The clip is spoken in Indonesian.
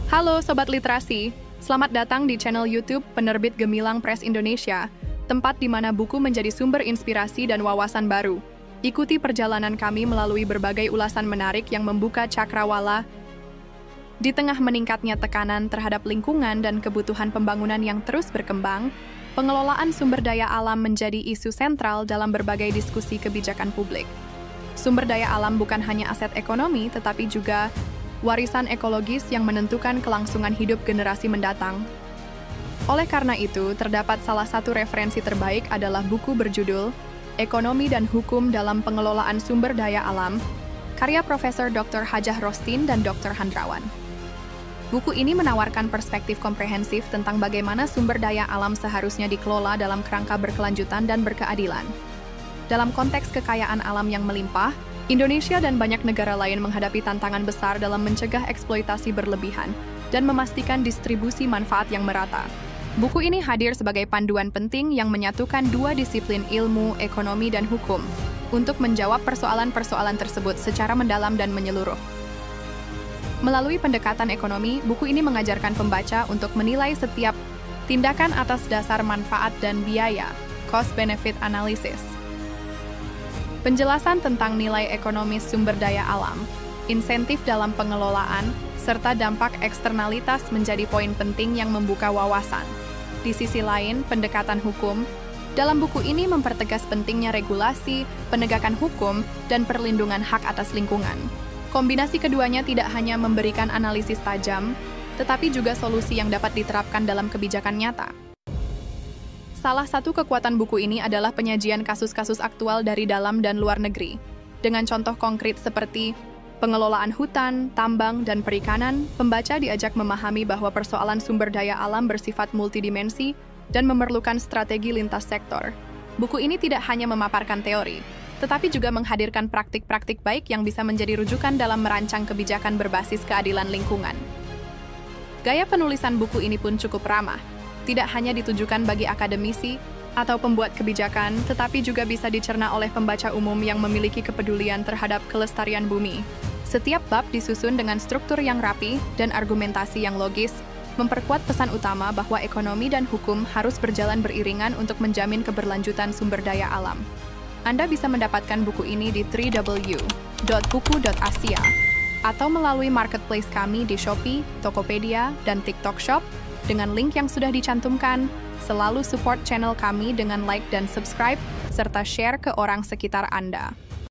Halo Sobat Literasi, selamat datang di channel YouTube Penerbit Gemilang Press Indonesia, tempat di mana buku menjadi sumber inspirasi dan wawasan baru. Ikuti perjalanan kami melalui berbagai ulasan menarik yang membuka cakrawala. Di tengah meningkatnya tekanan terhadap lingkungan dan kebutuhan pembangunan yang terus berkembang, pengelolaan sumber daya alam menjadi isu sentral dalam berbagai diskusi kebijakan publik. Sumber daya alam bukan hanya aset ekonomi, tetapi juga warisan ekologis yang menentukan kelangsungan hidup generasi mendatang. Oleh karena itu, terdapat salah satu referensi terbaik adalah buku berjudul Ekonomi dan Hukum dalam Pengelolaan Sumber Daya Alam, karya Profesor Dr. Hajah Rostin dan Dr. Handrawan. Buku ini menawarkan perspektif komprehensif tentang bagaimana sumber daya alam seharusnya dikelola dalam kerangka berkelanjutan dan berkeadilan. Dalam konteks kekayaan alam yang melimpah, Indonesia dan banyak negara lain menghadapi tantangan besar dalam mencegah eksploitasi berlebihan dan memastikan distribusi manfaat yang merata. Buku ini hadir sebagai panduan penting yang menyatukan dua disiplin ilmu, ekonomi, dan hukum untuk menjawab persoalan-persoalan tersebut secara mendalam dan menyeluruh. Melalui pendekatan ekonomi, buku ini mengajarkan pembaca untuk menilai setiap tindakan atas dasar manfaat dan biaya, cost-benefit analysis. Penjelasan tentang nilai ekonomis sumber daya alam, insentif dalam pengelolaan, serta dampak eksternalitas menjadi poin penting yang membuka wawasan. Di sisi lain, pendekatan hukum dalam buku ini mempertegas pentingnya regulasi, penegakan hukum, dan perlindungan hak atas lingkungan. Kombinasi keduanya tidak hanya memberikan analisis tajam, tetapi juga solusi yang dapat diterapkan dalam kebijakan nyata. Salah satu kekuatan buku ini adalah penyajian kasus-kasus aktual dari dalam dan luar negeri. Dengan contoh konkret seperti pengelolaan hutan, tambang, dan perikanan, pembaca diajak memahami bahwa persoalan sumber daya alam bersifat multidimensi dan memerlukan strategi lintas sektor. Buku ini tidak hanya memaparkan teori, tetapi juga menghadirkan praktik-praktik baik yang bisa menjadi rujukan dalam merancang kebijakan berbasis keadilan lingkungan. Gaya penulisan buku ini pun cukup ramah. Tidak hanya ditujukan bagi akademisi atau pembuat kebijakan, tetapi juga bisa dicerna oleh pembaca umum yang memiliki kepedulian terhadap kelestarian bumi. Setiap bab disusun dengan struktur yang rapi dan argumentasi yang logis, memperkuat pesan utama bahwa ekonomi dan hukum harus berjalan beriringan untuk menjamin keberlanjutan sumber daya alam. Anda bisa mendapatkan buku ini di www.buku.asia atau melalui marketplace kami di Shopee, Tokopedia, dan TikTok Shop dengan link yang sudah dicantumkan. Selalu support channel kami dengan like dan subscribe, serta share ke orang sekitar Anda.